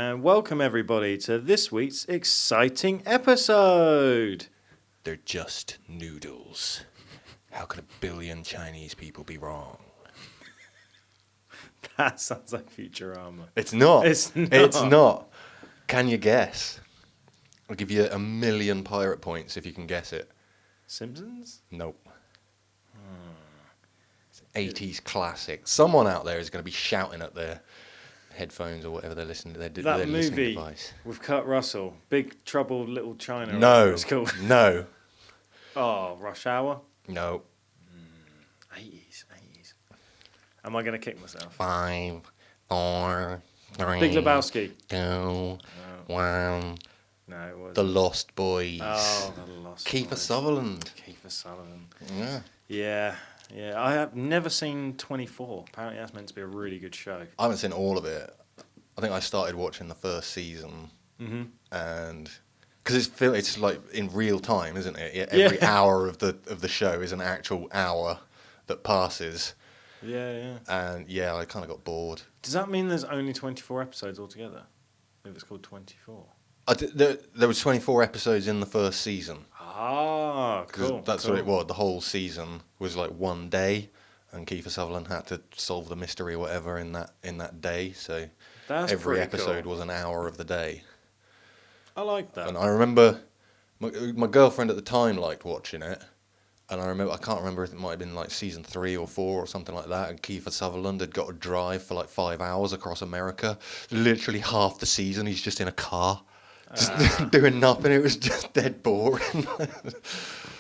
and welcome everybody to this week's exciting episode. They're just noodles. How could 1 billion Chinese people be wrong? That sounds like Futurama. It's not. It's not. It's not. Can you guess? I'll give you 1 million pirate points if you can guess it. Simpsons? Nope. It's an 80s classic. Someone out there is going to be shouting at their headphones or whatever they're listening to. Their That listening movie device. with Kurt Russell, Big Trouble Little China. No. It's called. No. Oh, Rush Hour? No. 80s. Am I going to kick myself? 5, 4, 3, Big Lebowski. 2, 1. No, it wasn't. The Lost Boys. Oh, The Lost Kiefer Boys. Sutherland. Kiefer Sutherland. Yeah. Yeah. I have never seen 24. Apparently that's meant to be a really good show. I haven't seen all of it. I think I started watching the first season, and because it's like in real time, isn't it? Every hour of the show is an actual hour that passes. Yeah. And yeah, I kind of got bored. Does that mean there's only 24 episodes altogether? If it's called 24. There was 24 episodes in the first season. Ah, cool. That's what it was. The whole season was like one day, and Kiefer Sutherland had to solve the mystery or whatever in that day. So That's every pretty episode cool. was an hour of the day. I like that. And I remember my girlfriend at the time liked watching it. And I can't remember if it might have been like season 3 or 4 or something like that. And Kiefer Sutherland had got to drive for like 5 hours across America. Literally half the season, he's just in a car, just doing nothing. It was just dead boring.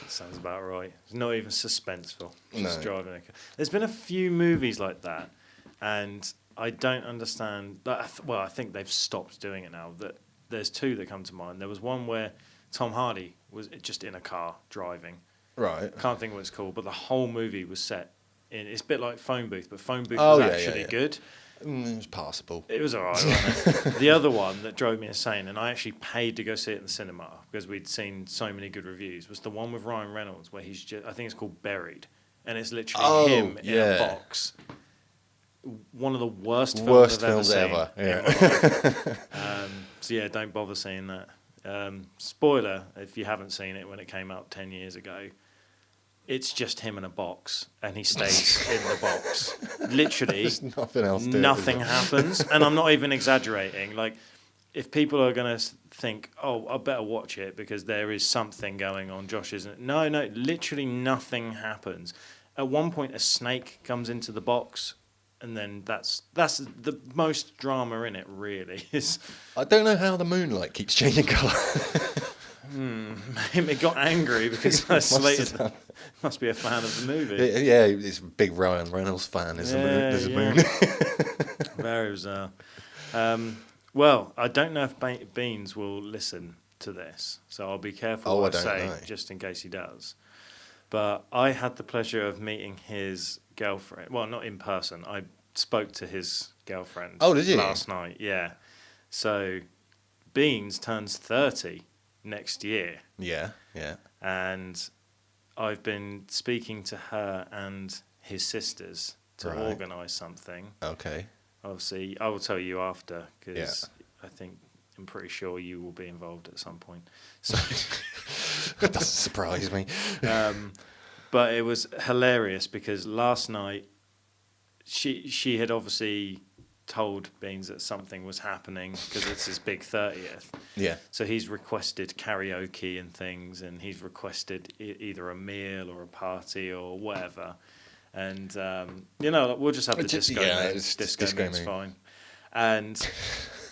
Sounds about right. It's not even suspenseful. Just No. driving a car. There's been a few movies like that, and I don't understand. Well, I think they've stopped doing it now. That there's 2 that come to mind. There was one where Tom Hardy was just in a car driving. Right. Can't think what it's called, but the whole movie was set in. It's a bit like Phone Booth, but Phone Booth was actually good. It was passable. It was alright, wasn't it? The other one that drove me insane, and I actually paid to go see it in the cinema because we'd seen so many good reviews, was the one with Ryan Reynolds where he's just, I think it's called Buried, and it's literally him in a box. One of the worst films I've ever seen. Yeah. So yeah, don't bother seeing that. Spoiler, if you haven't seen it when it came out 10 years ago, it's just him in a box, and he stays in the box. Literally, There's nothing else to it, nothing is it? happens, and I'm not even exaggerating. Like, if people are going to think, oh, I better watch it because there is something going on, Josh isn't. No, literally nothing happens. At one point, a snake comes into the box, and then that's the most drama in it, really. Is I don't know how the moonlight keeps changing colour. it got angry because I slated. Must be a fan of the movie. Yeah, he's a big Ryan Reynolds fan. There's a moon. Very bizarre. Well, I don't know if Beans will listen to this, so I'll be careful what I say, just in case he does. But I had the pleasure of meeting his girlfriend. Well, not in person. I spoke to his girlfriend. Oh, did you? Last night, yeah. So Beans turns 30 next year. Yeah. And I've been speaking to her and his sisters to organise something. Okay. Obviously, I will tell you after because I'm pretty sure you will be involved at some point. So That doesn't surprise me. But it was hilarious because last night she had obviously told Beans that something was happening because it's his big 30th. Yeah. So he's requested karaoke and things, and he's requested either a meal or a party or whatever. And, we'll just have the disco mix. Disco mix, fine. And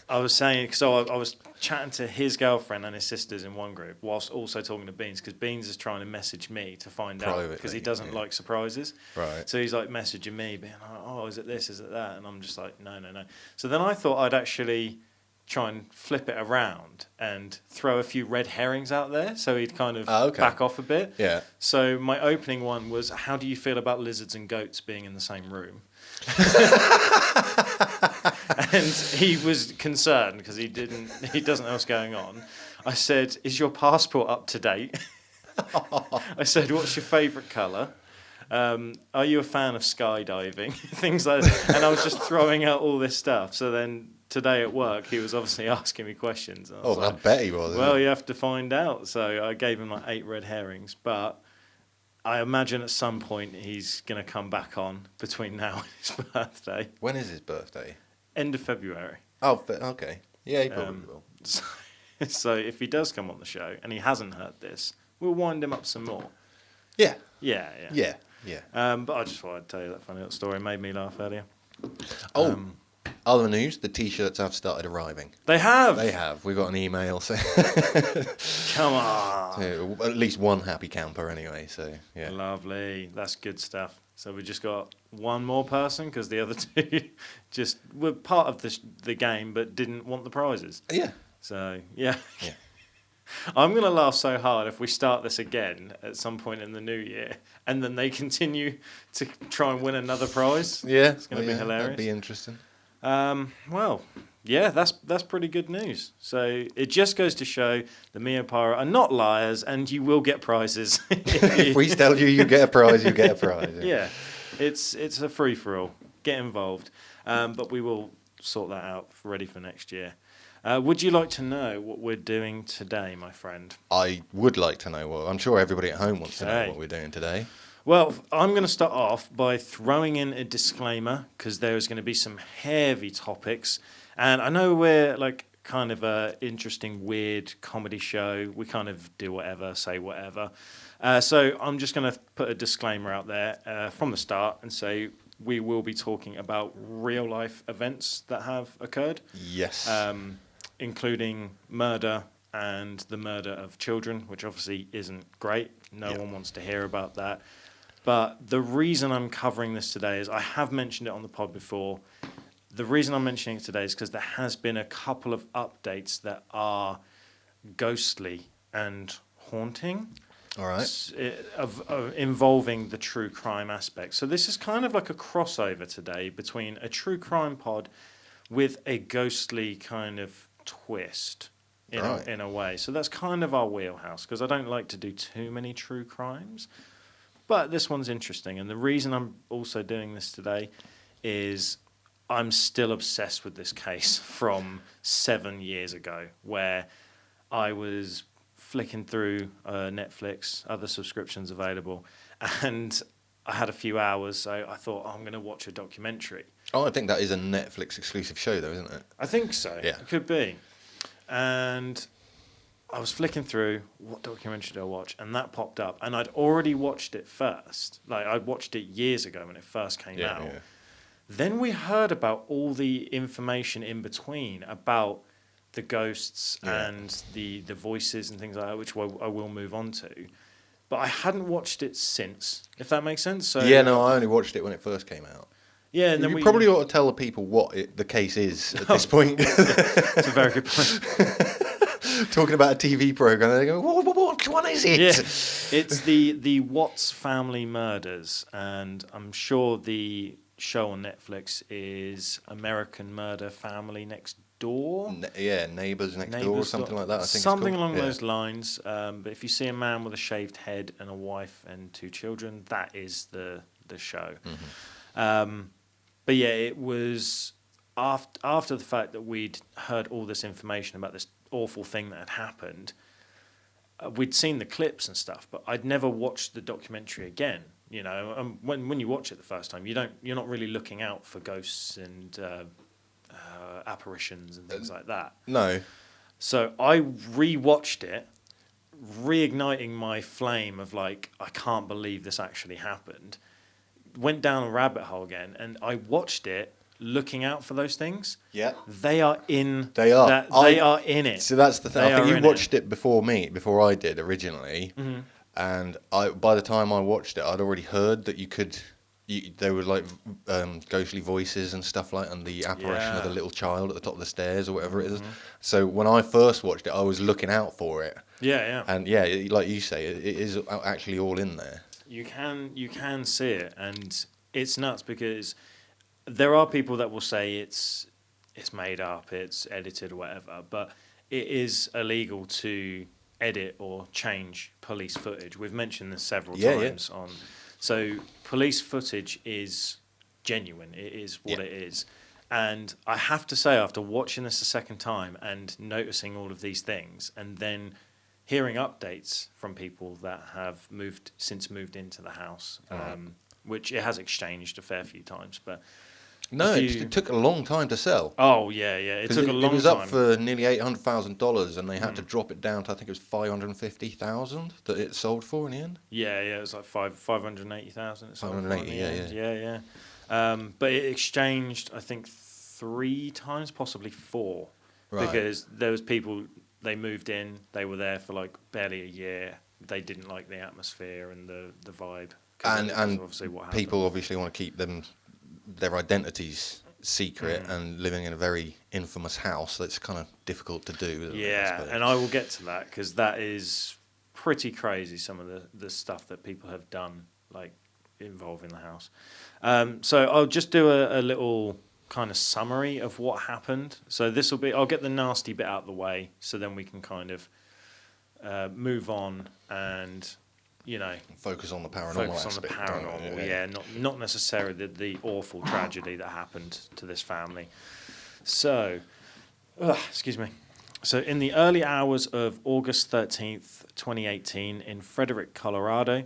I was saying, so I was chatting to his girlfriend and his sisters in one group whilst also talking to Beans, because Beans is trying to message me to find out because he doesn't like surprises. Right. So he's like messaging me, being like, oh, is it this, is it that? And I'm just like, no. So then I thought I'd actually try and flip it around and throw a few red herrings out there so he'd kind of back off a bit. Yeah. So my opening one was, how do you feel about lizards and goats being in the same room? And he was concerned because he doesn't know what's going on. I said, is your passport up to date? I said, what's your favourite colour? Are you a fan of skydiving? Things like that. And I was just throwing out all this stuff. So then today at work, he was obviously asking me questions. I bet he was. Well, you have to find out. So I gave him like 8 red herrings, but I imagine at some point he's going to come back on between now and his birthday. When is his birthday? End of February. Oh, okay. Yeah, he probably will. So if he does come on the show and he hasn't heard this, we'll wind him up some more. Yeah. Yeah. But I just thought I'd tell you that funny little story. It made me laugh earlier. Other news, the T-shirts have started arriving. They have? They have. We got an email saying... Come on. So, at least one happy camper anyway, so yeah. Lovely. That's good stuff. So we just got one more person because the other 2 just were part of the game but didn't want the prizes. Yeah. So, yeah. I'm going to laugh so hard if we start this again at some point in the new year and then they continue to try and win another prize. Yeah. It's going to be hilarious. That'd be interesting. Well, yeah, that's pretty good news. So it just goes to show the Mio Pyro are not liars and you will get prizes. If we tell you get a prize, you get a prize. Yeah, it's a free-for-all. Get involved. But we will sort that out ready for next year. Would you like to know what we're doing today, my friend? I would like to know what. I'm sure everybody at home wants to know what we're doing today. Well, I'm going to start off by throwing in a disclaimer because there's going to be some heavy topics. And I know we're like kind of a interesting, weird comedy show. We kind of do whatever, say whatever. So I'm just going to put a disclaimer out there from the start and say we will be talking about real-life events that have occurred. Yes. Including murder and the murder of children, which obviously isn't great. No one wants to hear about that. But the reason I'm covering this today is I have mentioned it on the pod before. The reason I'm mentioning it today is because there has been a couple of updates that are ghostly and haunting. All right. Involving the true crime aspect. So this is kind of like a crossover today between a true crime pod with a ghostly kind of twist in a way. So that's kind of our wheelhouse because I don't like to do too many true crimes. But this one's interesting. And the reason I'm also doing this today is I'm still obsessed with this case from 7 years ago where I was flicking through Netflix, other subscriptions available, and I had a few hours, so I thought, I'm going to watch a documentary. Oh, I think that is a Netflix exclusive show, though, isn't it? I think so. Yeah. It could be. And I was flicking through, what documentary did I watch? And that popped up. And I'd already watched it first. Like, I'd watched it years ago when it first came out. Yeah. Then we heard about all the information in between about the ghosts and the voices and things like that, which I will move on to. But I hadn't watched it since, if that makes sense. So I only watched it when it first came out. Yeah, and then you probably ought to tell the people what the case is at this point. It's a very good point. Talking about a TV program, and they go, "What one is it?" Yeah. It's the Watts family murders, and I'm sure the show on Netflix is American Murder Family Next Door. Neighbours Next Door, or something like that. I think something along those lines. But if you see a man with a shaved head and a wife and 2 children, that is the show. Mm-hmm. But yeah, it was after the fact that we'd heard all this information about this awful thing that had happened. We'd seen the clips and stuff, but I'd never watched the documentary again. You know, when you watch it the first time, you're not really looking out for ghosts and apparitions and things like that. No. So I rewatched it, reigniting my flame of like, I can't believe this actually happened. Went down a rabbit hole again, and I watched it looking out for those things. Yeah. They are in. They are. They are in it. So that's the thing. I think you watched it before I did originally. Mm-hmm. And by the time I watched it, I'd already heard that there were like ghostly voices and stuff like, and the apparition of the little child at the top of the stairs or whatever it is. So when I first watched it, I was looking out for it. Yeah. And like you say, it is actually all in there. You can see it, and it's nuts because there are people that will say it's made up, it's edited or whatever, but it is illegal to edit or change police footage. We've mentioned this several times on. So police footage is genuine. It is what it is. And I have to say, after watching this a second time and noticing all of these things, and then hearing updates from people that have moved into the house, which it has exchanged a fair few times, but no, it took a long time to sell. Oh yeah, it took a long time. It was up for nearly $800,000, and they had to drop it down to, I think it was $550,000 that it sold for in the end. Yeah, it was like 580,000. $580,000, yeah. But it exchanged, I think, 3 times, possibly 4, right. Because there was people, they moved in, they were there for like barely a year. They didn't like the atmosphere and the vibe, and obviously what happened. People obviously want to keep their identities secret, and living in a very infamous house, that's kind of difficult to do. Yeah, and I will get to that, because that is pretty crazy, some of the stuff that people have done, like involving the house. So I'll just do a little kind of summary of what happened. So I'll get the nasty bit out of the way, so then we can kind of move on and, focus on the paranormal aspect. Not necessarily the awful tragedy that happened to this family. So, excuse me. So in the early hours of August 13th, 2018, in Frederick, Colorado,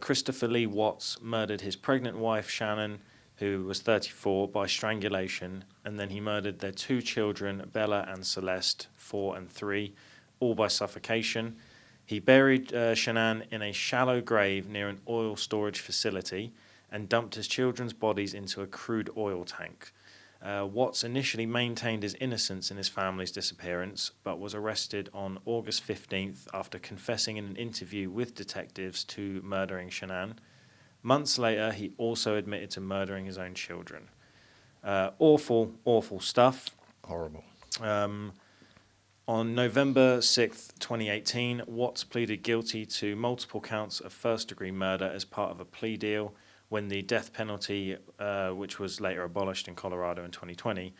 Christopher Lee Watts murdered his pregnant wife, Shannon, who was 34, by strangulation, and then he murdered their 2 children, Bella and Celeste, 4 and 3, all by suffocation. He buried Shannon in a shallow grave near an oil storage facility and dumped his children's bodies into a crude oil tank. Watts initially maintained his innocence in his family's disappearance, but was arrested on August 15th after confessing in an interview with detectives to murdering Shannon. Months later, he also admitted to murdering his own children. Awful, awful stuff. Horrible. On November 6th, 2018, Watts pleaded guilty to multiple counts of first-degree murder as part of a plea deal when the death penalty, which was later abolished in Colorado in 2020,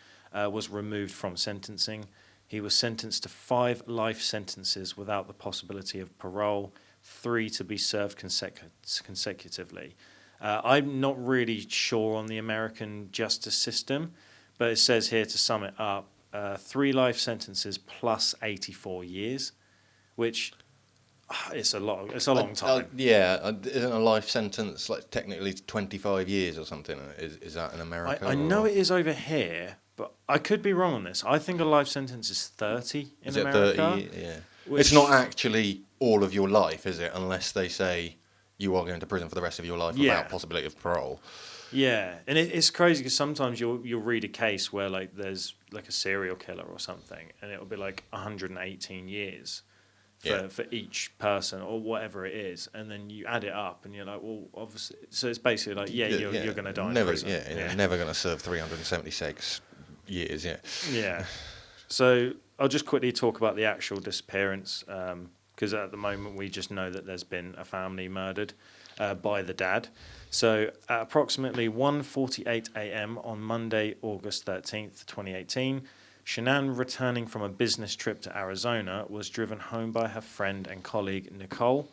was removed from sentencing. He was sentenced to 5 life sentences without the possibility of parole, 3 to be served consecutively. I'm not really sure on the American justice system, but it says here, to sum it up, 3 life sentences plus 84 years, which it's a lot. It's a long time. Isn't a life sentence like technically 25 years or something? Is that in America? I know it is over here, but I could be wrong on this. I think a life sentence is 30 in America. 30? Yeah. It's not actually all of your life, is it? Unless they say you are going to prison for the rest of your life without possibility of parole. Yeah, and it's crazy because sometimes you'll read a case where like there's like a serial killer or something, and it'll be like 118 years for each person or whatever it is, and then you add it up, and you're like, well, obviously, so it's basically like, you're going to die in prison. Never going to serve 376 years. Yeah. So I'll just quickly talk about the actual disappearance, because at the moment we just know that there's been a family murdered by the dad. So at approximately 1:48 a.m. on Monday, August 13th, 2018, Shannon, returning from a business trip to Arizona, was driven home by her friend and colleague, Nicole.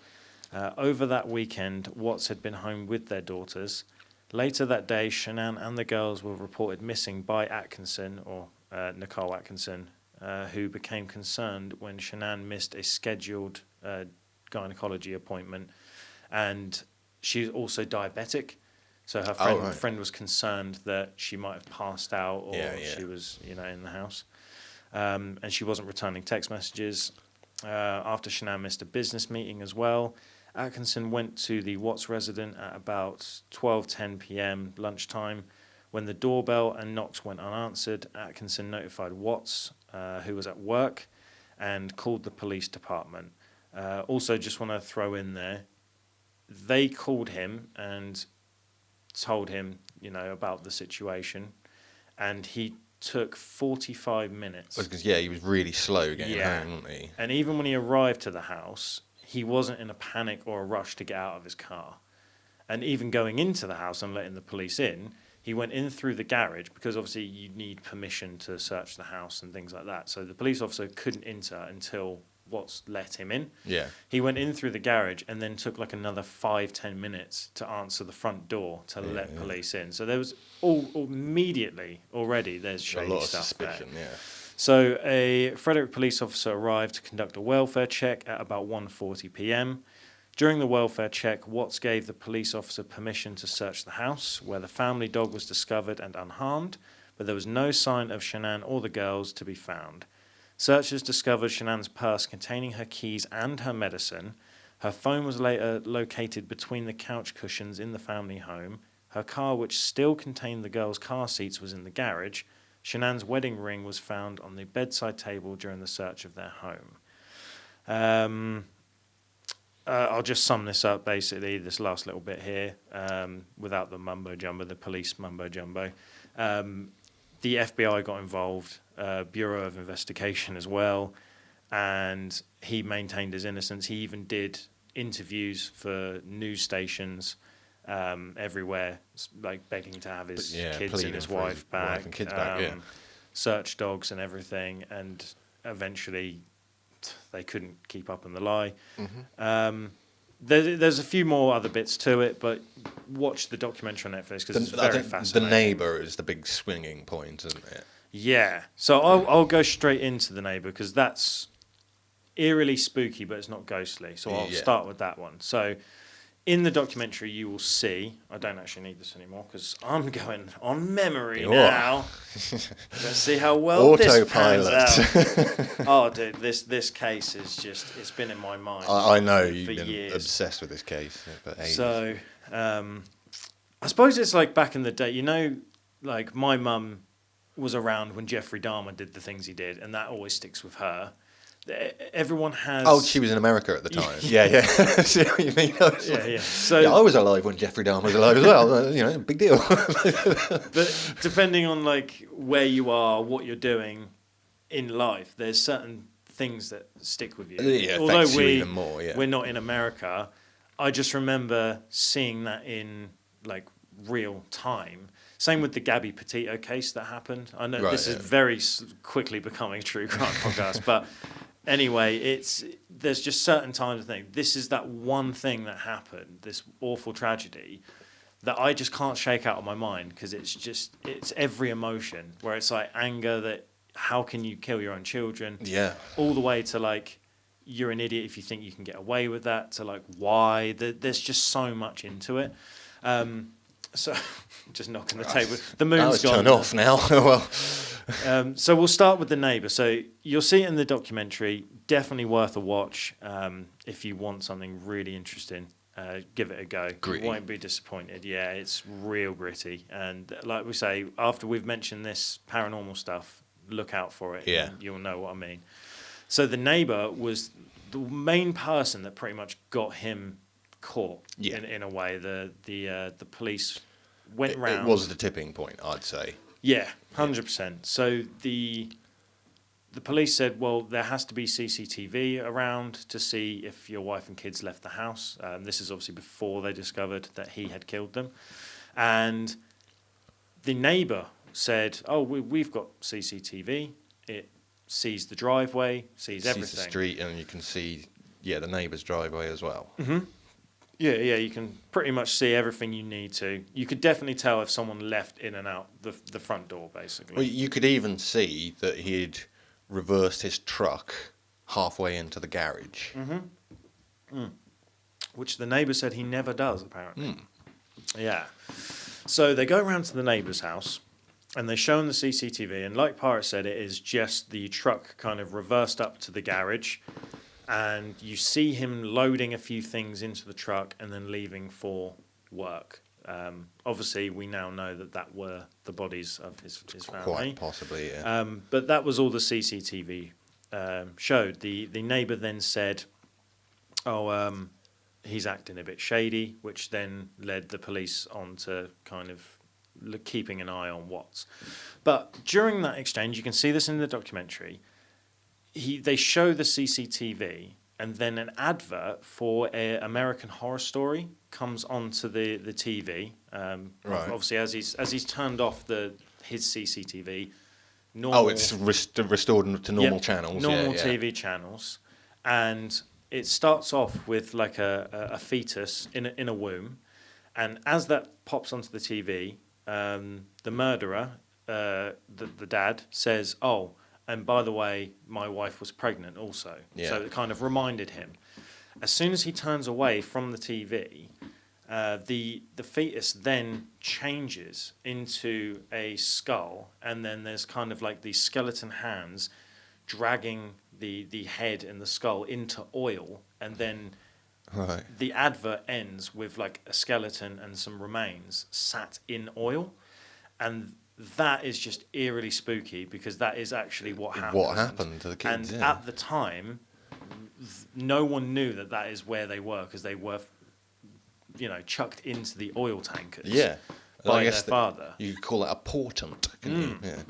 Over that weekend, Watts had been home with their daughters. Later that day, Shannon and the girls were reported missing by Atkinson, or Nicole Atkinson, who became concerned when Shannon missed a scheduled gynecology appointment, and she's also diabetic, so her friend was concerned that she might have passed out or she was in the house, and she wasn't returning text messages. After Shannon missed a business meeting as well, Atkinson went to the Watts residence at about 12:10 p.m. lunchtime. When the doorbell and knocks went unanswered, Atkinson notified Watts, who was at work, and called the police department. Also, just want to throw in there, they called him and told him, about the situation, and he took 45 minutes. Because he was really slow getting home, wasn't he? And even when he arrived to the house, he wasn't in a panic or a rush to get out of his car. And even going into the house and letting the police in, he went in through the garage, because obviously you need permission to search the house and things like that. So the police officer couldn't enter until what's let him in. Yeah. He went in through the garage and then took like another 5-10 minutes to answer the front door to let police in. So there was immediately already there's shady a lot of stuff suspicion. there. Yeah. So a Frederick police officer arrived to conduct a welfare check at about 1:40 p.m. During the welfare check, Watts gave the police officer permission to search the house, where the family dog was discovered and unharmed, but there was no sign of Shanann or the girls to be found. Searchers discovered Shanann's purse containing her keys and her medicine. Her phone was later located between the couch cushions in the family home. Her car, which still contained the girls' car seats, was in the garage. Shanann's wedding ring was found on the bedside table during the search of their home. I'll just sum this up, basically, this last little bit here, without the mumbo-jumbo, the police mumbo-jumbo. The FBI got involved, Bureau of Investigation as well, and he maintained his innocence. He even did interviews for news stations everywhere, like begging to have his kids and his wife back, and kids back, search dogs and everything, and eventually they couldn't keep up on the lie. Mm-hmm. There's a few more other bits to it, but watch the documentary on Netflix because it's very fascinating. The Neighbour is the big swinging point, isn't it? Yeah. So I'll go straight into The Neighbour because that's eerily spooky, but it's not ghostly. So I'll start with that one. So in the documentary, you will see, I don't actually need this anymore because I'm going on memory now. Let's see how well this pans out. Oh, dude, this case is just, it's been in my mind. I know, you've been years. Obsessed with this case for ages. So, I suppose it's like back in the day, you know, like my mum was around when Jeffrey Dahmer did the things he did, and that always sticks with her. Everyone has... Oh, she was in America at the time. Yeah. See what you mean? Yeah. So I was alive when Jeffrey Dahmer was alive as well. Big deal. But depending on like where you are, what you're doing in life, there's certain things that stick with you. Yeah, although even more, we're not in America, I just remember seeing that in like real time. Same with the Gabby Petito case that happened. I know this is very quickly becoming a true crime podcast, but anyway, there's just certain times I think this is that one thing that happened, this awful tragedy, that I just can't shake out of my mind because it's every emotion where it's like anger that how can you kill your own children? Yeah. All the way to like you're an idiot if you think you can get away with that to like why. There's just so much into it. So, just knocking the table. The moon's gone. Turn off now. Well, so we'll start with The Neighbour. So you'll see it in the documentary. Definitely worth a watch. If you want something really interesting, give it a go. Gritty. You won't be disappointed. Yeah, it's real gritty. And like we say, after we've mentioned this paranormal stuff, look out for it. Yeah. And you'll know what I mean. So The Neighbour was the main person that pretty much got him caught in a way. The police went round. It was the tipping point, I'd say. Yeah, 100%. So the police said, well, there has to be CCTV around to see if your wife and kids left the house. This is obviously before they discovered that he had killed them. And the neighbour said, oh, we've got CCTV. It sees the driveway, sees everything. Sees the street, and you can see, the neighbour's driveway as well. Mm-hmm. Yeah, you can pretty much see everything you need to. You could definitely tell if someone left in and out the front door, basically. Well, you could even see that he'd reversed his truck halfway into the garage. Mm-hmm. Which the neighbour said he never does, apparently. Yeah. So they go around to the neighbour's house, and they show him the CCTV, and like Pirate said, it is just the truck kind of reversed up to the garage, and you see him loading a few things into the truck and then leaving for work. Obviously, we now know that were the bodies of his family. Quite possibly, yeah. But that was all the CCTV showed. The neighbour then said, he's acting a bit shady, which then led the police on to kind of keeping an eye on Watts. But during that exchange, you can see this in the documentary, they show the CCTV, and then an advert for an American Horror Story comes onto the TV. Right. Obviously, as he's turned off his CCTV. Normal, it's restored to normal channels. Normal TV channels. and it starts off with like a fetus in a womb, and as that pops onto the TV, the murderer, the dad, says, "Oh, and by the way, my wife was pregnant also." Yeah. So it kind of reminded him. As soon as he turns away from the TV, the fetus then changes into a skull, and then there's kind of like these skeleton hands dragging the head and the skull into oil, and then the advert ends with like a skeleton and some remains sat in oil, and that is just eerily spooky because that is actually what happened. What happened to the kids? And at the time, no one knew that is where they were, because they were, chucked into the oil tankers. Yeah. By their father. You could call it a portent, couldn't you? Yeah.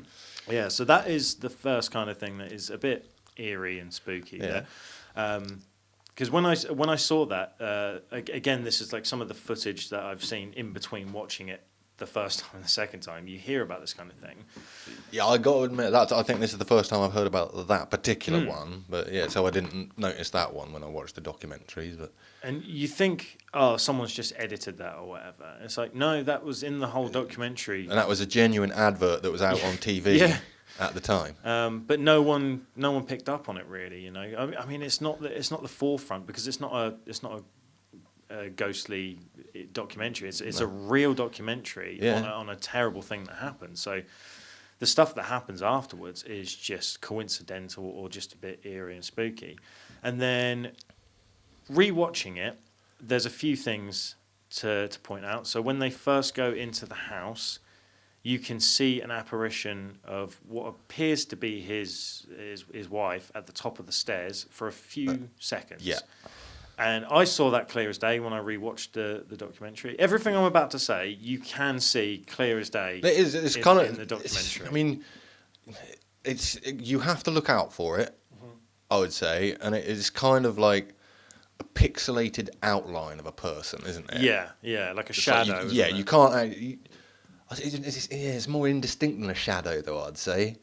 Yeah. So that is the first kind of thing that is a bit eerie and spooky. Yeah. Because when I saw that, again, this is like some of the footage that I've seen in between watching it the first time and the second time. You hear about this kind of thing. Yeah, I got to admit that I think this is the first time I've heard about that particular one. But yeah, so I didn't notice that one when I watched the documentaries. But and you think, oh, someone's just edited that or whatever. It's like, no, that was in the whole documentary. And that was a genuine advert that was out on TV at the time. But no one picked up on it really. I mean, it's not the forefront because it's not a ghostly documentary. It's a real documentary on a terrible thing that happened. So the stuff that happens afterwards is just coincidental or just a bit eerie and spooky. And then rewatching it, there's a few things to point out. So when they first go into the house, you can see an apparition of what appears to be his wife at the top of the stairs for a few seconds. Yeah. And I saw that clear as day when I rewatched the documentary. Everything I'm about to say, you can see clear as day. It's in the documentary. I mean, you have to look out for it, I would say, and it is kind of like a pixelated outline of a person, isn't it? Yeah, like a shadow. Like you can't. It's more indistinct than a shadow, though, I'd say.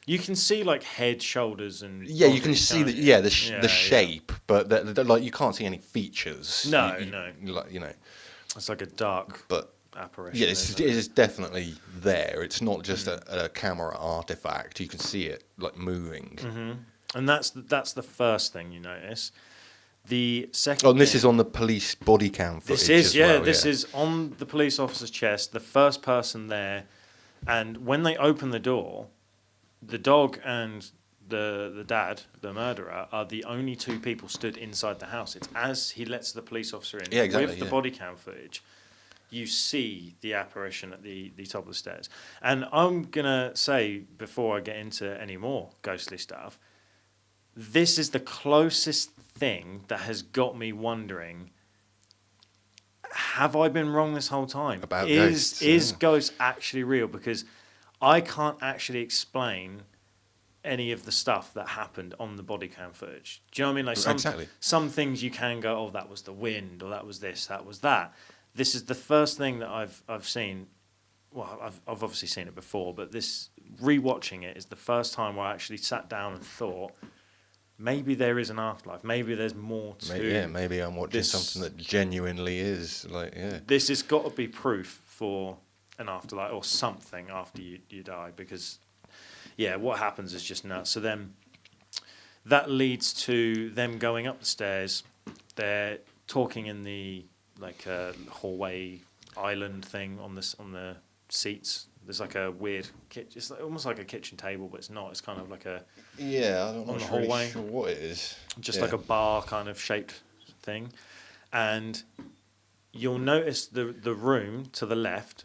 You can see like head, shoulders, and you can see the shape, but like you can't see any features. No. It's like a dark apparition. Yeah, it is definitely there. It's not just a camera artifact. You can see it like moving. Mm-hmm. And that's the first thing you notice. The second. Oh, and this is on the police body cam footage. This is on the police officer's chest. The first person there, and when they open the door, the dog and the dad, the murderer, are the only two people stood inside the house. It's as he lets the police officer in with the body cam footage, you see the apparition at the top of the stairs. And I'm going to say, before I get into any more ghostly stuff, this is the closest thing that has got me wondering, have I been wrong this whole time? About ghosts. Is ghosts actually real? Because I can't actually explain any of the stuff that happened on the body cam footage. Do you know what I mean? Like some things you can go, oh, that was the wind, or that was this, that was that. This is the first thing that I've seen. Well, I've obviously seen it before, but this rewatching it is the first time where I actually sat down and thought, maybe there is an afterlife. Maybe there's more to. Maybe I'm watching something that genuinely is This has got to be proof for an afterlife or something after you die, because what happens is just nuts. So then that leads to them going up the stairs. They're talking in the hallway island thing on the seats. There's like a weird it's almost like a kitchen table, but it's not. It's kind of like a I don't know really sure what it is. Just like a bar kind of shaped thing, and you'll notice the room to the left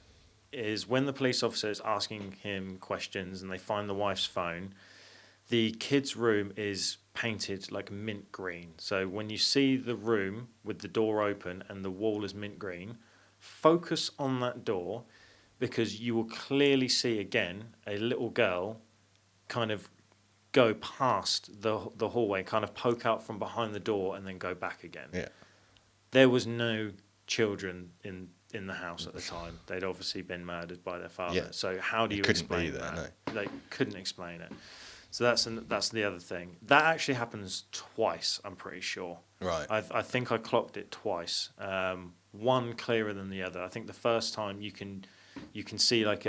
is when the police officer is asking him questions and they find the wife's phone. The kid's room is painted like mint green. So when you see the room with the door open and the wall is mint green, focus on that door, because you will clearly see again a little girl kind of go past the hallway, kind of poke out from behind the door and then go back again. Yeah. There was no children in the house at the time. They'd obviously been murdered by their father. Yeah. So how do you explain that? No. They couldn't explain it. So that's the other thing. That actually happens twice, I'm pretty sure. Right. I think I clocked it twice. One clearer than the other. I think the first time you can see like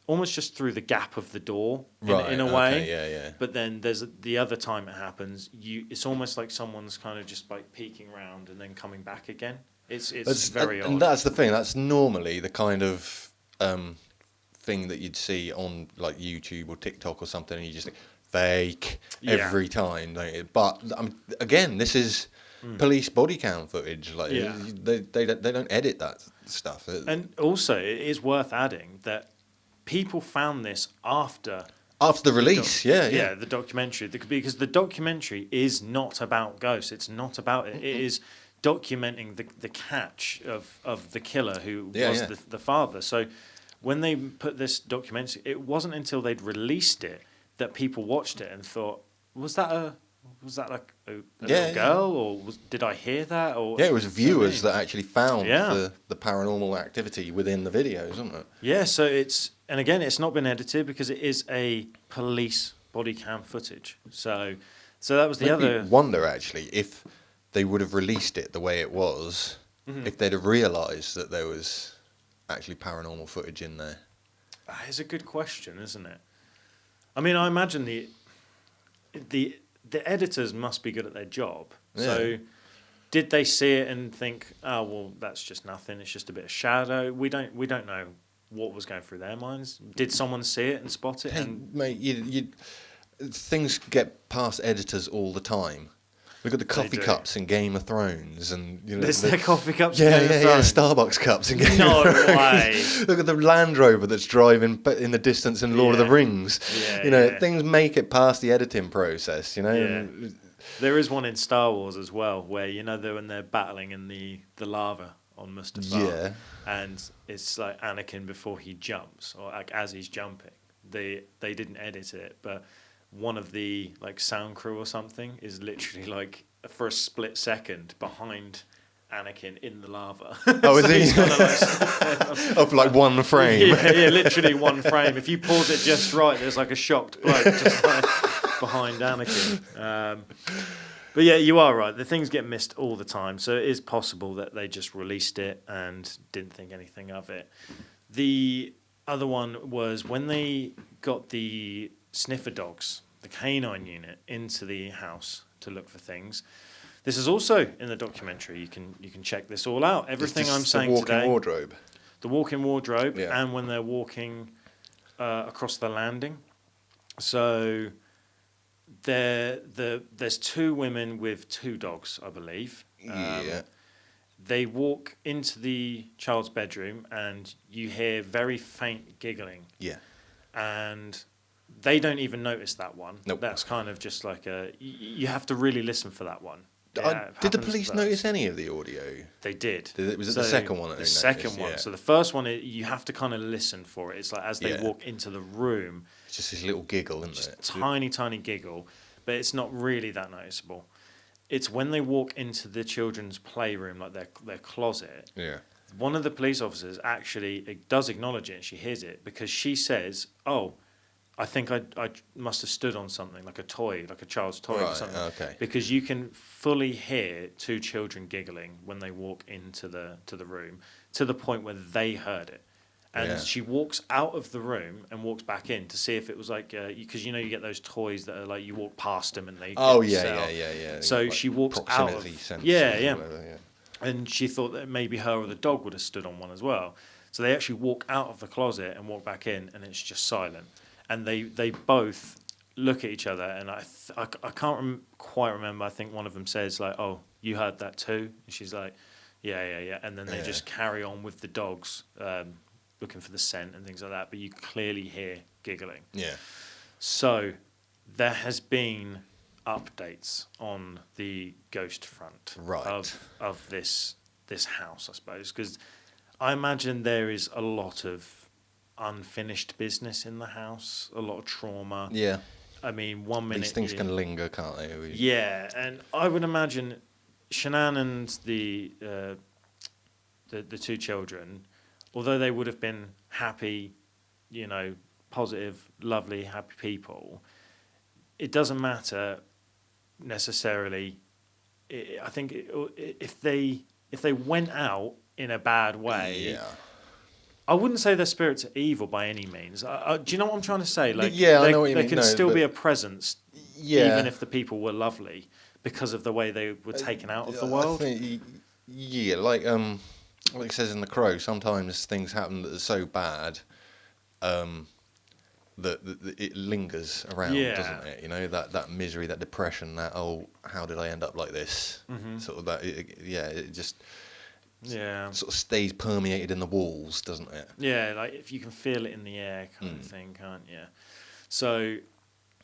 almost just through the gap of the door in a way. Yeah. But then there's the other time it happens. It's almost like someone's kind of just like peeking around and then coming back again. It's very odd. And that's the thing. That's normally the kind of thing that you'd see on like YouTube or TikTok or something, and you just think fake every time. But again, this is police body cam footage. Like they don't edit that stuff. And also, it is worth adding that people found this after the release. The documentary, because the documentary is not about ghosts. It's not about it. It is documenting the catch of the killer who was the father. So when they put this documentary, it wasn't until they'd released it that people watched it and thought, was that like a little girl, or did I hear that? Or it was viewers that actually found the paranormal activity within the videos, wasn't it? Yeah, so it's not been edited because it is a police body cam footage. So that was the other. I wonder actually if they would have released it the way it was, if they'd have realised that there was actually paranormal footage in there. It's a good question, isn't it? I mean, I imagine the editors must be good at their job. Yeah. So did they see it and think, oh, well, that's just nothing, it's just a bit of shadow? We don't know what was going through their minds. Did someone see it and spot it? Hey, mate, things get past editors all the time. Look at the coffee cups in Game of Thrones, and there's their coffee cups. In Game of Thrones? Starbucks cups in Game of Thrones. No way. way. Look at the Land Rover that's driving in the distance in Lord of the Rings. Things make it past the editing process. Yeah. There is one in Star Wars as well, where when they're battling in the lava on Mustafar, and it's like Anakin before he jumps, or like as he's jumping. They didn't edit it, but one of the like sound crew or something is literally like for a split second behind Anakin in the lava. Oh, is he? Like, of like one frame. Yeah, literally one frame. If you pause it just right, there's like a shocked bloke just like behind Anakin. But yeah, you are right. The things get missed all the time, so it is possible that they just released it and didn't think anything of it. The other one was when they got the sniffer dogs, the canine unit, into the house to look for things. This is also in the documentary. You can check this all out. Everything I'm saying today. The walk-in wardrobe, and when they're walking across the landing. So there's two women with two dogs, I believe. They walk into the child's bedroom, and you hear very faint giggling. Yeah. And they don't even notice that one. Nope. That's kind of just like you have to really listen for that one. Did the police notice any of the audio? They did. Was it the second one that they noticed? The second one. Yeah. So the first one, you have to kind of listen for it. It's like as they walk into the room. It's just this little giggle, isn't it? Tiny, tiny giggle, but it's not really that noticeable. It's when they walk into the children's playroom, like their closet. Yeah. One of the police officers actually does acknowledge it, and she hears it, because she says, oh, I think I must have stood on something, like a toy, like a child's toy or something. Okay. Because you can fully hear two children giggling when they walk into the room, to the point where they heard it. And she walks out of the room and walks back in to see if it was like, because you get those toys that are like you walk past them and they yeah. So like she walks out of whatever. And she thought that maybe her or the dog would have stood on one as well. So they actually walk out of the closet and walk back in, and it's just silent. And they both look at each other, and I can't quite remember. I think one of them says like, "Oh, you heard that too?" And she's like, "Yeah." And then they just carry on with the dogs, looking for the scent and things like that. But you clearly hear giggling. Yeah. So there has been updates on the ghost front of this house, I suppose, because I imagine there is a lot of unfinished business in the house, a lot of trauma. Yeah. I mean, 1 minute... These things can linger, can't they? Yeah, and I would imagine Shanann and the two children, although they would have been happy, positive, lovely, happy people, it doesn't matter necessarily. I think if they went out in a bad way, I wouldn't say their spirits are evil by any means. Do you know what I'm trying to say? Like, I know what you mean. There can still be a presence, even if the people were lovely, because of the way they were taken out of the world. I think, like it says in The Crow, sometimes things happen that are so bad that it lingers around, doesn't it? You know, that misery, that depression, that, how did I end up like this? Mm-hmm. Sort of that, it just sort of stays permeated in the walls, doesn't it? Yeah, like if you can feel it in the air kind of thing, can't you? So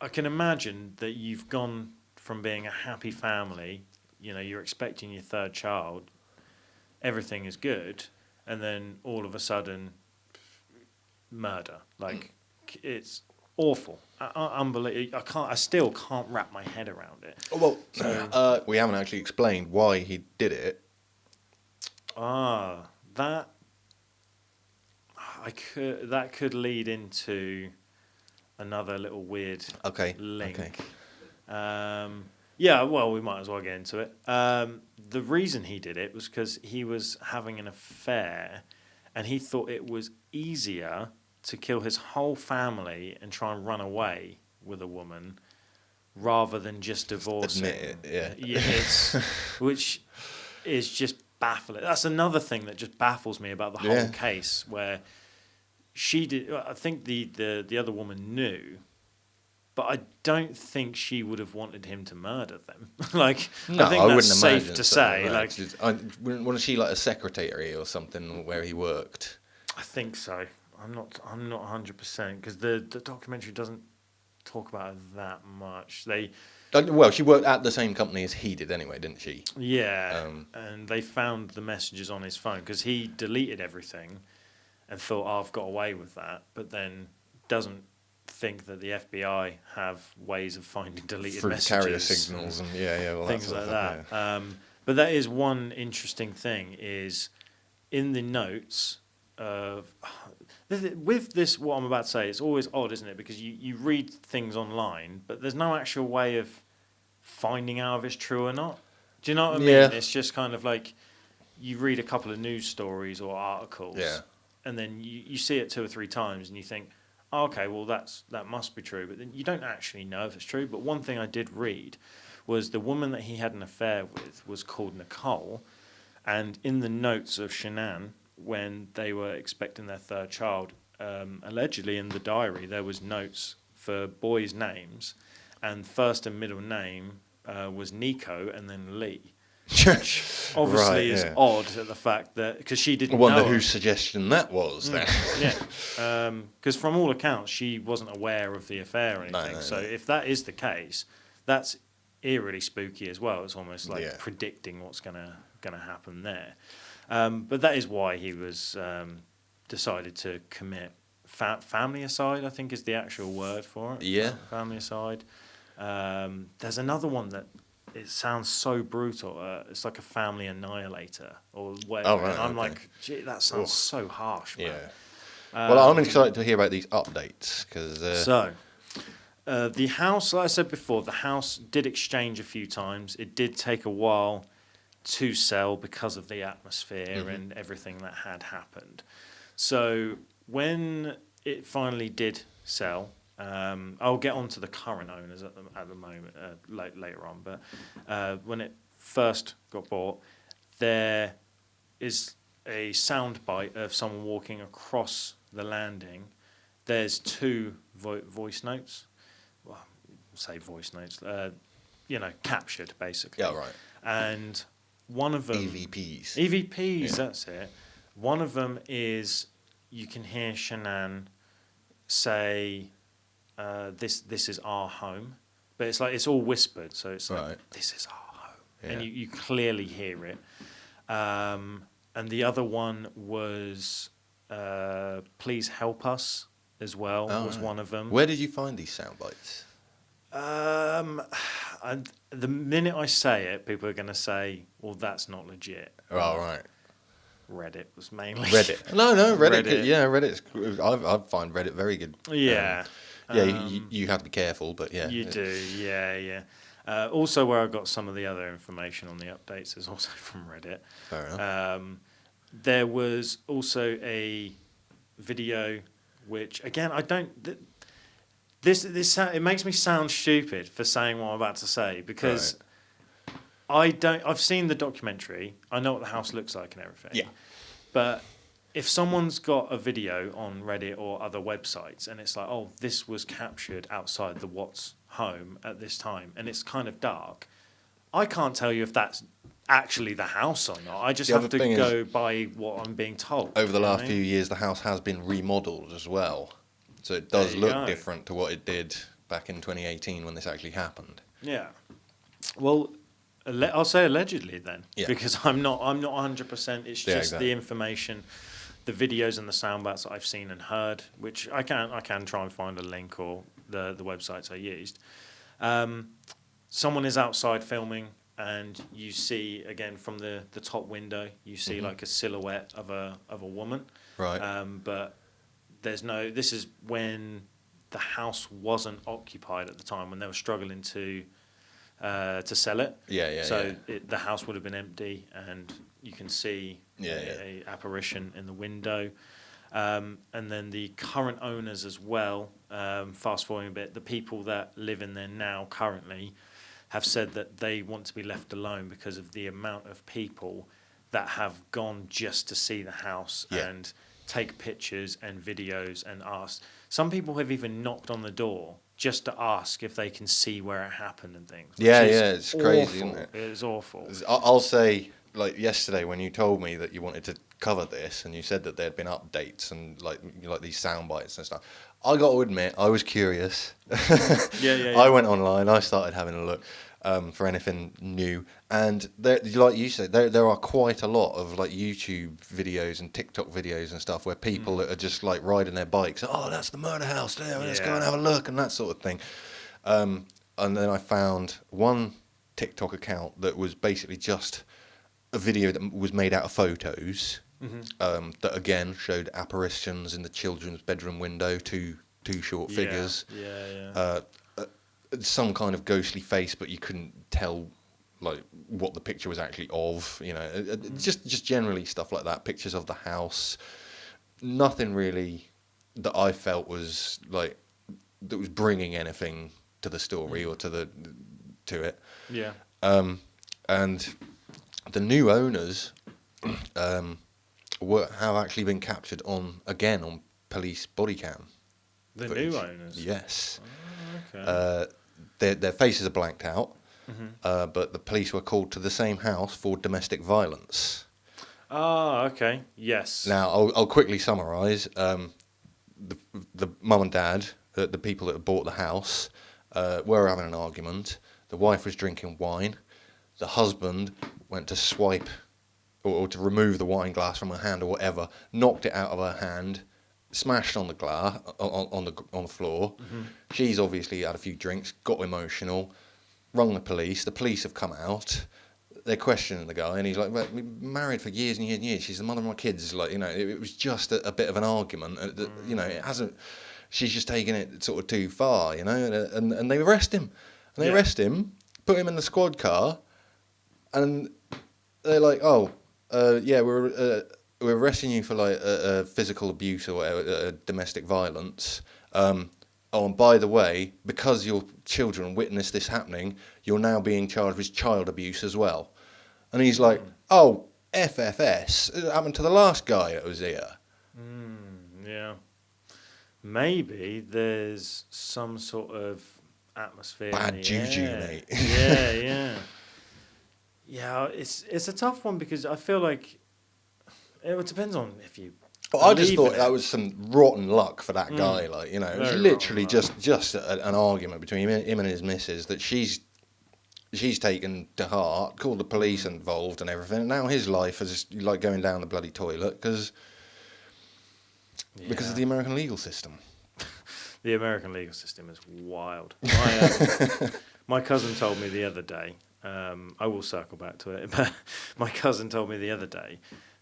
I can imagine that you've gone from being a happy family, you know, you're expecting your third child, everything is good, and then all of a sudden, murder. Like, it's awful. Unbelievable. I still can't wrap my head around it. Well, we haven't actually explained why he did it. That could lead into another little weird link. Okay. Well, we might as well get into it. The reason he did it was because he was having an affair, and he thought it was easier to kill his whole family and try and run away with a woman rather than just divorcing. Admit it, which is just baffling. That's another thing that just baffles me about the whole case, where she did. I think the other woman knew, but I don't think she would have wanted him to murder them. Like, no, I think that's safe to say. Like, wasn't she like a secretary or something where he worked? I think so. I'm not 100% because the documentary doesn't talk about it that much. Well, she worked at the same company as he did anyway, didn't she? Yeah, and they found the messages on his phone because he deleted everything and thought, I've got away with that, but then doesn't think that the FBI have ways of finding deleted messages. Carrier signals and things like that. Yeah. But that is one interesting thing is in the notes of... With this, what I'm about to say, it's always odd, isn't it? Because you read things online, but there's no actual way of finding out if it's true or not. Do you know what I mean? It's just kind of like you read a couple of news stories or articles, and then you see it 2 or 3 times, and you think, oh, okay, well, that must be true. But then you don't actually know if it's true. But one thing I did read was the woman that he had an affair with was called Nicole, and in the notes of Shanann, when they were expecting their third child, allegedly in the diary there was notes for boys' names, and first and middle name was Nico and then Lee. Which obviously is odd at the fact that because she didn't wonder whose suggestion that was then. Because from all accounts she wasn't aware of the affair or anything. No. If that is the case, that's eerily spooky as well. It's almost like predicting what's gonna happen there. But that is why he was decided to commit family-aside, I think is the actual word for it. Yeah. Family-aside. There's another one that it sounds so brutal. It's like a family annihilator or whatever. Oh, right, and I'm like, gee, that sounds so harsh, man. Yeah. Well, I'm excited to hear about these updates because... the house, like I said before, the house did exchange a few times. It did take a while to sell because of the atmosphere and everything that had happened. So when it finally did sell, I'll get on to the current owners at the moment later on, but when it first got bought, there is a soundbite of someone walking across the landing. There's 2 voice notes. Well, say voice notes. Captured basically. Yeah, right. And one of them... EVPs, that's it. One of them is you can hear Shanann say, this is our home. But it's like, it's all whispered. So it's like, this is our home. Yeah. And you clearly hear it. And the other one was, please help us as well, was one of them. Where did you find these sound bites? The minute I say it, people are going to say, well, that's not legit. Oh, right. Reddit was mainly. Reddit. No, Reddit. Reddit. Reddit's... I find Reddit very good. Yeah. Yeah, you have to be careful, but yeah. You do, yeah. Also, where I got some of the other information on the updates is also from Reddit. Fair enough. There was also a video, which again I don't. It makes me sound stupid for saying what I'm about to say because I don't. I've seen the documentary. I know what the house looks like and everything. Yeah. But if someone's got a video on Reddit or other websites and it's like, oh, this was captured outside the Watts home at this time and it's kind of dark, I can't tell you if that's actually the house or not. I just have to go by what I'm being told. Over the last few years, the house has been remodeled as well. So it does look different to what it did back in 2018 when this actually happened. Yeah. Well, I'll say allegedly then, because I'm not 100%. It's just the information, the videos and the sound bites that I've seen and heard, which I can try and find a link or the websites I used. Someone is outside filming, and you see again from the top window, you see like a silhouette of a woman. Right. But there's no. This is when the house wasn't occupied at the time, when they were struggling to sell it. So the house would have been empty, and you can see a apparition in the window. And then the current owners as well, fast forwarding a bit, the people that live in there now currently have said that they want to be left alone because of the amount of people that have gone just to see the house and take pictures and videos and ask. Some people have even knocked on the door just to ask if they can see where it happened and things. It's crazy, isn't it? It is awful. I'll say, like yesterday when you told me that you wanted to cover this and you said that there had been updates and like these sound bites and stuff, I got to admit I was curious. I went online, I started having a look for anything new, and there, like you said, there are quite a lot of like YouTube videos and TikTok videos and stuff where people are just like riding their bikes. Oh, that's the murder house there. Let's go and have a look and that sort of thing. And then I found one TikTok account that was basically just a video that was made out of photos. That again showed apparitions in the children's bedroom window, two short figures. Some kind of ghostly face, but you couldn't tell like what the picture was actually of. Just generally stuff like that. Pictures of the house. Nothing really that I felt was like that was bringing anything to the story or to it. Yeah. And the new owners have actually been captured on police body cam. The footage. New owners? Yes. Oh, okay. Their faces are blanked out, but the police were called to the same house for domestic violence. Ah, okay. Yes. Now, I'll quickly summarise. The mum and dad, the people that had bought the house, were having an argument. The wife was drinking wine. The husband went to swipe or to remove the wine glass from her hand or whatever, knocked it out of her hand, smashed on the glass on the floor. She's obviously had a few drinks, got emotional, rung the police. The police have come out. They're questioning the guy, and he's like, "Well, we've been married for years and years and years. She's the mother of my kids." Like, it was just a bit of an argument. It hasn't. She's just taking it sort of too far, And they arrest him, put him in the squad car, and they're like, "Oh, we're arresting you for like physical abuse or whatever, domestic violence. And by the way, because your children witnessed this happening, you're now being charged with child abuse as well." And he's like, "Oh, FFS, it happened to the last guy that was here." Yeah. Maybe there's some sort of atmosphere. Bad juju, mate. Yeah, it's a tough one because I feel like it depends on if you. I just thought that was some rotten luck for that guy. It was literally just an argument between him and his missus that she's taken to heart, called the police involved and everything. And now his life is like going down the bloody toilet because of the American legal system. The American legal system is wild. My cousin told me the other day. I will circle back to it, but my cousin told me the other day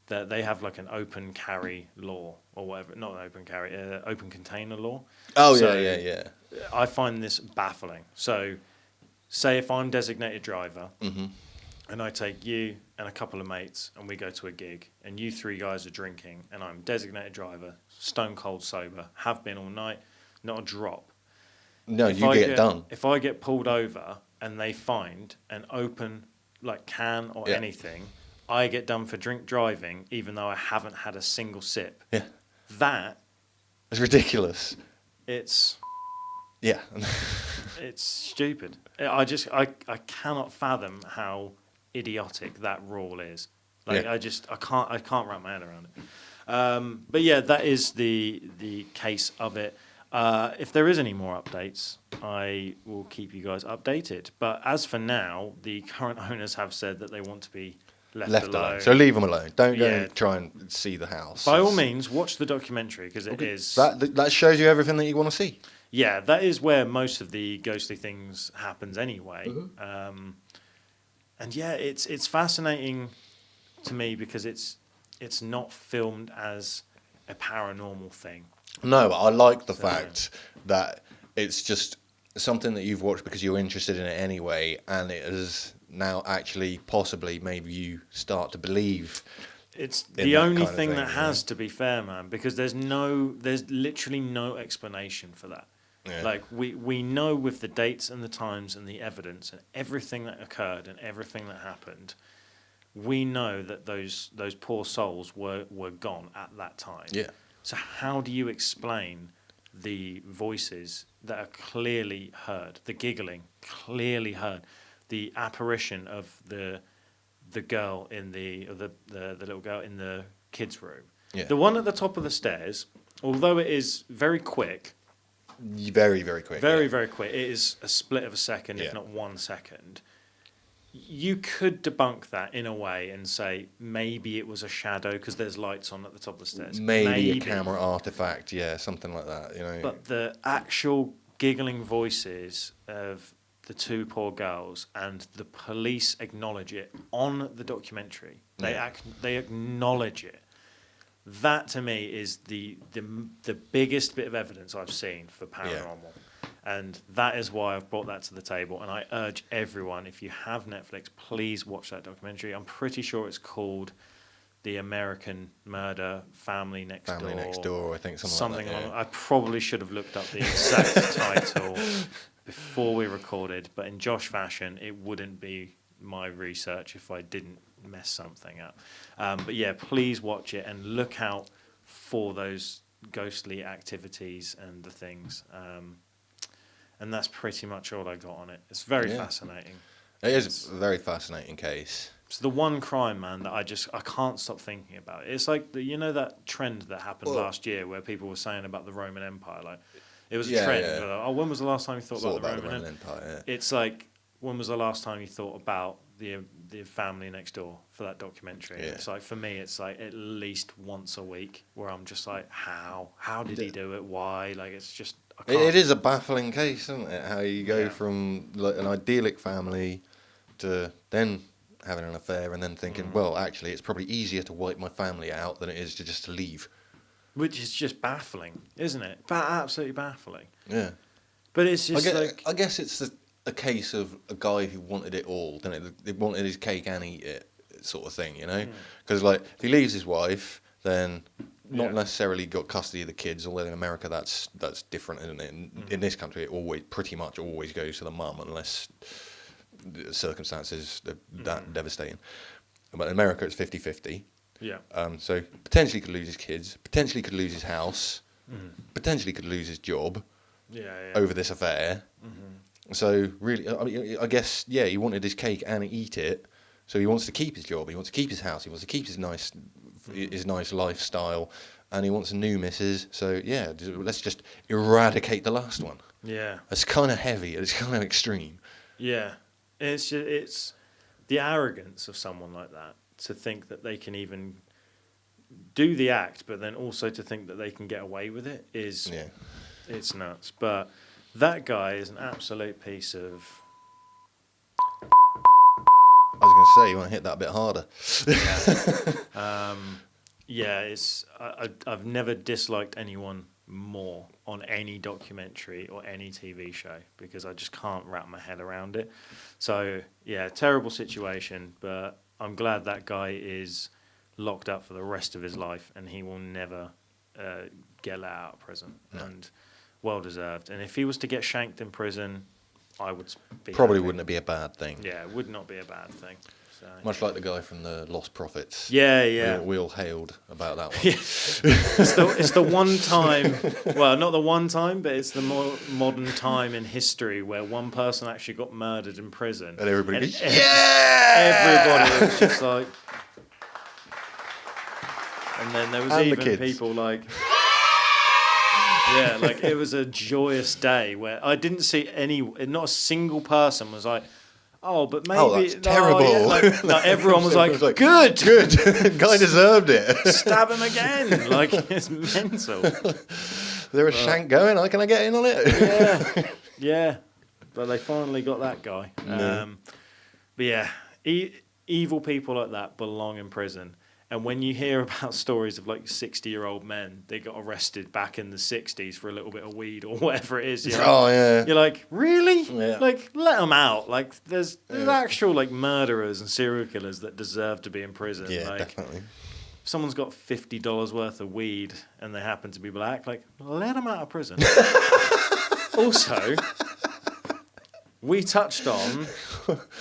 that they have like an open carry law or whatever, not an open carry, open container law. Oh, so, yeah. I find this baffling. So, say if I'm designated driver, and I take you and a couple of mates, and we go to a gig, and you 3 guys are drinking, and I'm designated driver, stone cold sober, have been all night, not a drop. No, you get done. If I get pulled over and they find an open like can or anything, I get done for drink driving, even though I haven't had a single sip. Yeah. That's ridiculous. It's... Yeah. It's stupid. I cannot fathom how idiotic that rule is. Like, I can't wrap my head around it. But yeah, that is the case of it. If there is any more updates, I will keep you guys updated. But as for now, the current owners have said that they want to be left alone. So leave them alone. Don't go and try and see the house. By all means, watch the documentary because it is... That shows you everything that you want to see. Yeah, that is where most of the ghostly things happens anyway. And yeah, it's fascinating to me because it's not filmed as a paranormal thing. No, but I like the fact that it's just something that you've watched because you're interested in it anyway, and it is now actually possibly maybe you start to believe. It's the only thing that has, to be fair, man, because there's literally no explanation for that. Yeah. Like we know with the dates and the times and the evidence and everything that occurred and everything that happened, we know that those poor souls were gone at that time. Yeah. So how do you explain the voices that are clearly heard, the giggling clearly heard, the apparition of the girl in the little girl in the kids' room, the one at the top of the stairs, although it is very quick. Very, very quick. Very quick. It is a split of a second, if not 1 second. You could debunk that in a way and say maybe it was a shadow because there's lights on at the top of the stairs. Maybe a camera artifact, something like that. But the actual giggling voices of the 2 poor girls, and the police acknowledge it on the documentary. They acknowledge it. That to me is the biggest bit of evidence I've seen for paranormal. And that is why I've brought that to the table. And I urge everyone, if you have Netflix, please watch that documentary. I'm pretty sure it's called The American Murder Family Next Door. Family Next Door, I think, something like that. I probably should have looked up the exact title before we recorded, but in Josh fashion, it wouldn't be my research if I didn't mess something up. But yeah, please watch it and look out for those ghostly activities and the things. And that's pretty much all I got on it. It's very fascinating. It is a very fascinating case. It's the one crime, man, that I can't stop thinking about. It's like that trend that happened last year where people were saying about the Roman Empire. Like, it was a trend. Yeah. When was the last time you thought about the Roman Empire? Yeah. It's like, when was the last time you thought about the family next door for that documentary? Yeah. It's like, for me, it's like at least once a week where I'm just like, how did he do it? Why? Like, it's just... It is a baffling case, isn't it? How you go from like an idyllic family to then having an affair and then thinking, well, actually, it's probably easier to wipe my family out than it is to just leave. Which is just baffling, isn't it? Absolutely baffling. Yeah. But it's just I guess it's a case of a guy who wanted it all, he wanted his cake and eat it, sort of thing, Because like, if he leaves his wife, then... Not necessarily got custody of the kids, although in America that's different, isn't it? In this country, it pretty much always goes to the mum unless the circumstances are that devastating. But in America, it's 50-50. Yeah. So potentially could lose his kids, potentially could lose his house, potentially could lose his job over this affair. So really, I mean, I guess, he wanted his cake and eat it. So he wants to keep his job, he wants to keep his house, he wants to keep his nice lifestyle, and he wants a new missus. So let's just eradicate the last one. Yeah, it's kind of heavy. It's kind of extreme. Yeah, it's the arrogance of someone like that to think that they can even do the act, but then also to think that they can get away with it is it's nuts. But that guy is an absolute piece of. I was going going to say, you want to hit that a bit harder. I've never disliked anyone more on any documentary or any TV show because I just can't wrap my head around it. So, yeah, terrible situation, but I'm glad that guy is locked up for the rest of his life and he will never get let out of prison. No. And well deserved. And if he was to get shanked in prison, I would be probably happy. Wouldn't it be a bad thing? Yeah, it would not be a bad thing. So. Much like the guy from the Lost Prophets. Yeah. We all hailed about that one. Yeah. It's the one time, well, not the one time, but it's the more modern time in history where one person actually got murdered in prison. And everybody goes, everybody was just like... And then there was even people like... Yeah, like it was a joyous day where I didn't see not a single person was like... Oh, but maybe... Oh, that's terrible. Yeah. Everyone was like, good. Guy deserved it. Stab him again. Like, it's mental. Is there a shank going? Can I get in on it? Yeah. But they finally got that guy. But yeah, evil people like that belong in prison. And when you hear about stories of like 60-year-old men, they got arrested back in the 60s for a little bit of weed or whatever it is. You're like, really? Yeah. Like, let them out. Like, there's actual like murderers and serial killers that deserve to be in prison. Yeah, like, definitely. If someone's got $50 worth of weed and they happen to be black, like, let them out of prison. Also, we touched on,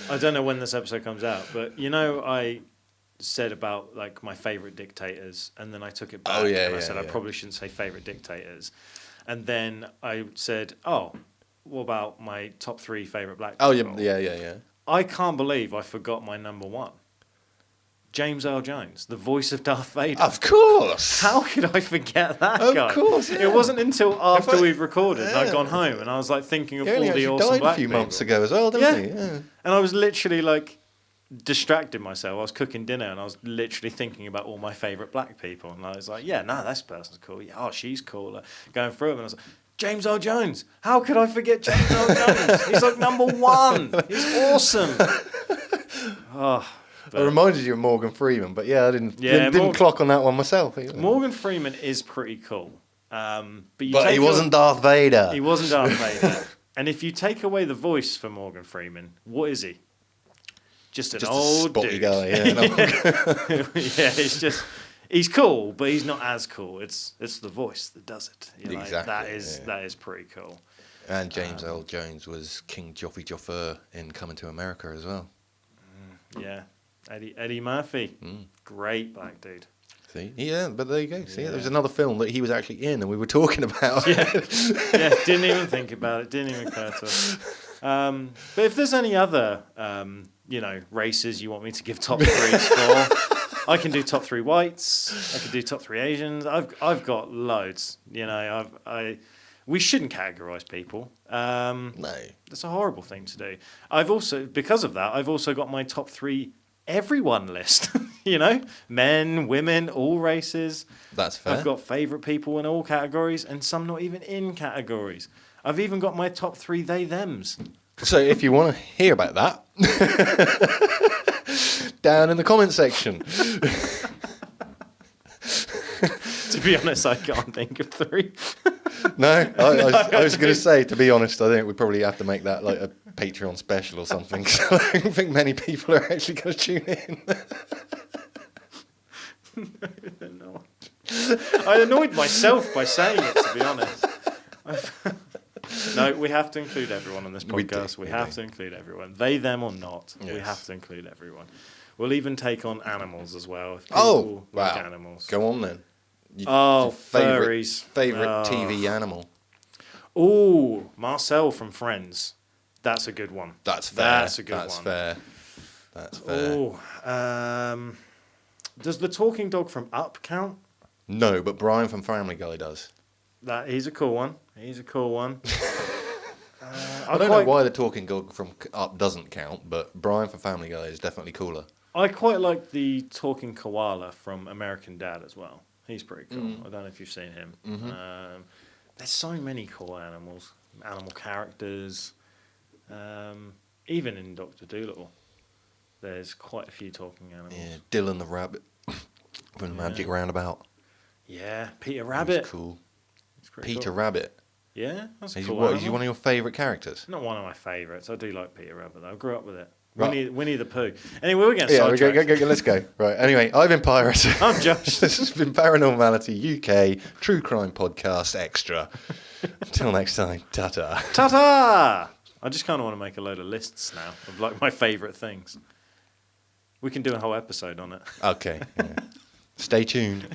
I don't know when this episode comes out, but I said about like my favorite dictators, and then I took it back I said I probably shouldn't say favorite dictators, and then I said, what about my top 3 favorite black people? Yeah. I can't believe I forgot my number 1. James Earl Jones, the voice of Darth Vader. Of course. How could I forget that guy? Of course, yeah. It wasn't until after we've recorded and I'd gone home and I was like thinking of all the awesome black people. He died a few months ago as well, didn't he? Yeah. And I was literally like distracted myself. I was cooking dinner and I was literally thinking about all my favourite black people. And I was like, this person's cool. Yeah, she's cool. Like, going through them and I was like, James Earl Jones. How could I forget James Earl Jones? He's like number 1. He's awesome. I reminded you of Morgan Freeman, but I didn't clock on that one myself either. Morgan Freeman is pretty cool. But he wasn't Darth Vader. He wasn't Darth Vader. And if you take away the voice for Morgan Freeman, what is he? Just an old spotty dude. Guy, it's just he's cool, but he's not as cool. It's the voice that does it. Exactly. That is pretty cool. And James Earl Jones was King Joffrey Joffer in Coming to America as well. Yeah, Eddie Murphy, great black dude. See, but there you go. See, there's another film that he was actually in, and we were talking about. Didn't even think about it. Didn't even occur to us. But if there's any other, races you want me to give top 3s for, I can do top 3 whites. I can do top 3 Asians. I've got loads. We shouldn't categorise people. No, that's a horrible thing to do. Because of that, I've also got my top 3 everyone list. Men, women, all races. That's fair. I've got favourite people in all categories, and some not even in categories. I've even got my top 3 they thems. So if you want to hear about that, down in the comment section. To be honest, I can't think of 3. No, I was going to say, to be honest, I think we probably have to make that like a Patreon special or something. So I don't think many people are actually going to tune in. No, they're not. I annoyed myself by saying it, to be honest. No, we have to include everyone on this podcast. We have to include everyone. They, them, or not. Yes. We have to include everyone. We'll even take on animals as well. If people like animals. Go on then. Furries. Favourite TV animal? Oh, Marcel from Friends. That's a good one. That's fair. That's a good one. That's fair. Oh, does the talking dog from Up count? No, but Brian from Family Guy does. He's a cool one. I don't know why the talking dog from Up doesn't count, but Brian from Family Guy is definitely cooler. I quite like the talking koala from American Dad as well. He's pretty cool. I don't know if you've seen him. Mm-hmm. There's so many cool animal characters. Even in Dr. Dolittle, there's quite a few talking animals. Yeah, Dylan the rabbit from the Magic Roundabout. Yeah, Peter Rabbit. He's cool. Peter cool. Rabbit. Yeah, that's a cool animal. animal. Is he one of your favourite characters? Not one of my favourites. I do like Peter Rabbit, though. I grew up with it. Right. Winnie the Pooh. Anyway, we're getting sidetracked. Go, let's go. Right, anyway, I've been Pirate. I'm Josh. This has been Paranormality UK, True Crime Podcast Extra. Until next time, ta-ta. Ta-ta! I just kind of want to make a load of lists now of like my favourite things. We can do a whole episode on it. Okay. Yeah. Stay tuned.